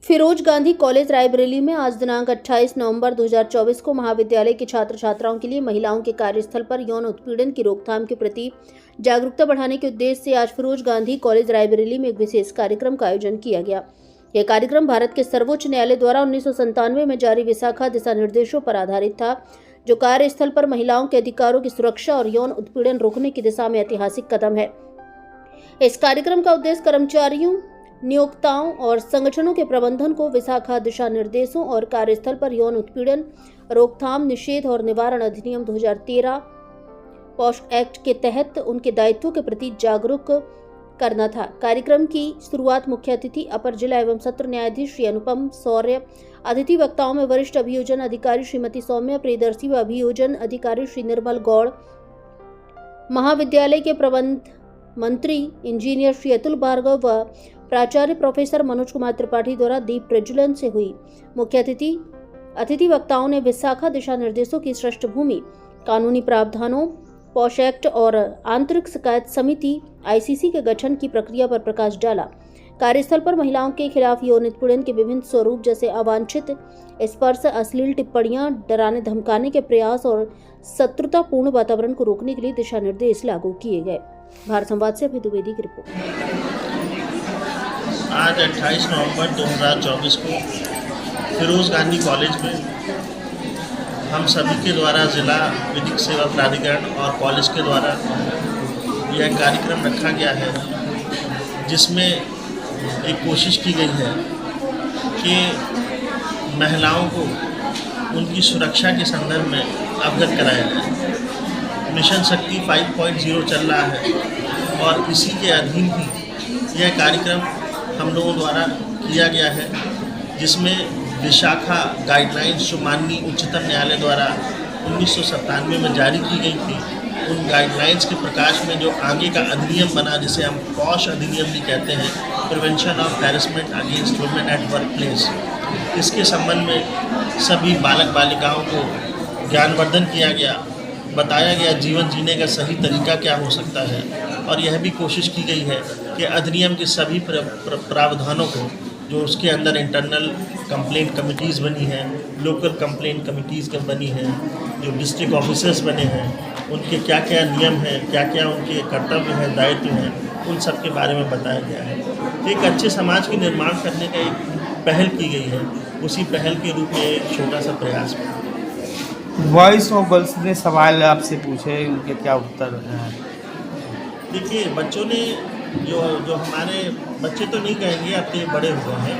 Firoz Gandhi college Raebareli में आज दिनांक 28 नवंबर 2024 को महाविद्यालय के छात्र छात्राओं के लिए महिलाओं के कार्यस्थल पर यौन उत्पीड़न की रोकथाम के प्रति जागरूकता बढ़ाने के उद्देश्य से आज फिरोज गांधी कॉलेज रायबरेली में एक विशेष कार्यक्रम का आयोजन किया गया। यह कार्यक्रम भारत के सर्वोच्च न्यायालय द्वारा 1997 में जारी विशाखा दिशा निर्देशों पर आधारित था, जो कार्यस्थल पर महिलाओं के अधिकारों की सुरक्षा और यौन उत्पीड़न रोकने की दिशा में ऐतिहासिक कदम है। इस कार्यक्रम का उद्देश्य कर्मचारियों, नियोक्ताओं और संगठनों के प्रबंधन को विशाखा दिशा निर्देशों और कार्यस्थल पर यौन उत्पीड़न रोकथाम, निषेध और निवारण अधिनियम 2013 पॉस्को एक्ट के तहत उनके दायित्वों के प्रति जागरूक करना था। कार्यक्रम की शुरुआत मुख्य अतिथि अपर जिला एवं सत्र न्यायाधीश श्री अनुपम शौर्य, अतिथि वक्ताओं में वरिष्ठ अभियोजन अधिकारी श्रीमती सौम्या प्रियदर्शी व अभियोजन अधिकारी श्री निर्मल गौड़, महाविद्यालय के प्रबंध मंत्री इंजीनियर श्री अतुल भार्गव व प्राचार्य प्रोफेसर मनोज कुमार त्रिपाठी द्वारा दीप प्रज्वलन से हुई। मुख्य अतिथि वक्ताओं ने विशाखा दिशा निर्देशों की पृष्ठभूमि, कानूनी प्रावधानों, पॉस्को एक्ट और आंतरिक शिकायत समिति आईसीसी के गठन की प्रक्रिया पर प्रकाश डाला। कार्यस्थल पर महिलाओं के खिलाफ यौन उत्पीड़न के विभिन्न स्वरूप जैसे अवांछित स्पर्श, अश्लील टिप्पणियां, डराने धमकाने के प्रयास और शत्रुतापूर्ण वातावरण को रोकने के लिए दिशा निर्देश लागू किए गए। भारत संवाद से अभी द्विवेदी की रिपोर्ट। आज 28 नवंबर 2024 को फिरोज गांधी कॉलेज में हम सभी के द्वारा जिला विधिक सेवा प्राधिकरण और कॉलेज के द्वारा यह कार्यक्रम रखा गया है, जिसमें एक कोशिश की गई है कि महिलाओं को उनकी सुरक्षा के संदर्भ में अवगत कराया जाए। मिशन शक्ति 5.0 चल रहा है और इसी के अधीन ही यह कार्यक्रम हम लोगों द्वारा किया गया है, जिसमें विशाखा गाइडलाइंस जो माननीय उच्चतम न्यायालय द्वारा 1997 में जारी की गई थी, उन गाइडलाइंस के प्रकाश में जो आगे का अधिनियम बना, जिसे हम पॉश अधिनियम भी कहते हैं, prevention of harassment against women at work place, इसके संबंध में सभी बालक बालिकाओं को ज्ञानवर्धन किया गया, बताया गया जीवन जीने का सही तरीका क्या हो सकता है। और यह भी कोशिश की गई है कि अधिनियम के सभी प्रावधानों को, जो उसके अंदर इंटरनल कंप्लेंट कमिटीज़ बनी हैं, लोकल कंप्लेंट कमिटीज़ का बनी हैं, जो डिस्ट्रिक्ट ऑफिसर्स बने हैं, उनके क्या क्या नियम हैं, क्या क्या उनके कर्तव्य हैं, दायित्व हैं, उन सब के बारे में बताया गया है। एक अच्छे समाज के निर्माण करने का एक पहल की गई है, उसी पहल के रूप में एक छोटा सा प्रयास है। वॉइस ऑफ गर्ल्स ने सवाल आपसे पूछे, उनके क्या उत्तर हैं? देखिए, बच्चों ने जो हमारे बच्चे तो नहीं कहेंगे, अब तो ये बड़े हुए हैं,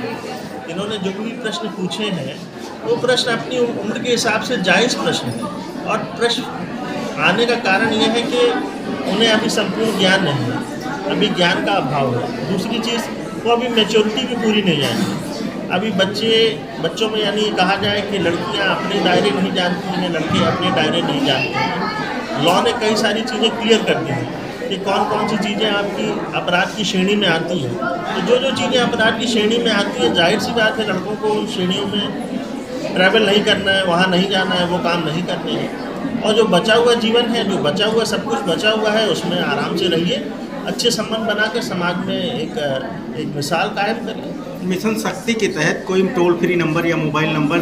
इन्होंने जो भी प्रश्न पूछे हैं वो प्रश्न अपनी उम्र के हिसाब से जायज़ प्रश्न है। और प्रश्न आने का कारण यह है कि उन्हें अभी संपूर्ण ज्ञान नहीं है, अभी ज्ञान का अभाव है। दूसरी चीज़, वो अभी मैच्योरिटी भी पूरी नहीं आई। अभी बच्चों में यानी कहा जाए कि लड़कियां अपने दायरे नहीं जानती हैं, लड़के अपने दायरे नहीं जानते हैं। लॉ ने कई सारी चीज़ें क्लियर कर दी हैं कि कौन कौन सी चीज़ें आपकी अपराध की श्रेणी में आती हैं। तो जो चीज़ें अपराध की श्रेणी में आती हैं, जाहिर सी बात है लड़कों को उन श्रेणियों में ट्रैवल नहीं करना है, वहाँ नहीं जाना है, वो काम नहीं करने हैं। और जो बचा हुआ जीवन है, जो बचा हुआ सब कुछ बचा हुआ है, उसमें आराम से रहिए, अच्छे संबंध बना के समाज में एक मिसाल कायम करिए। मिशन शक्ति के तहत कोई टोल फ्री नंबर या मोबाइल नंबर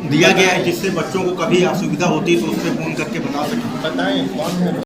दिया गया है, जिससे बच्चों को कभी असुविधा होती है तो उस पर फ़ोन करके बता सकें? बताएं कौन है।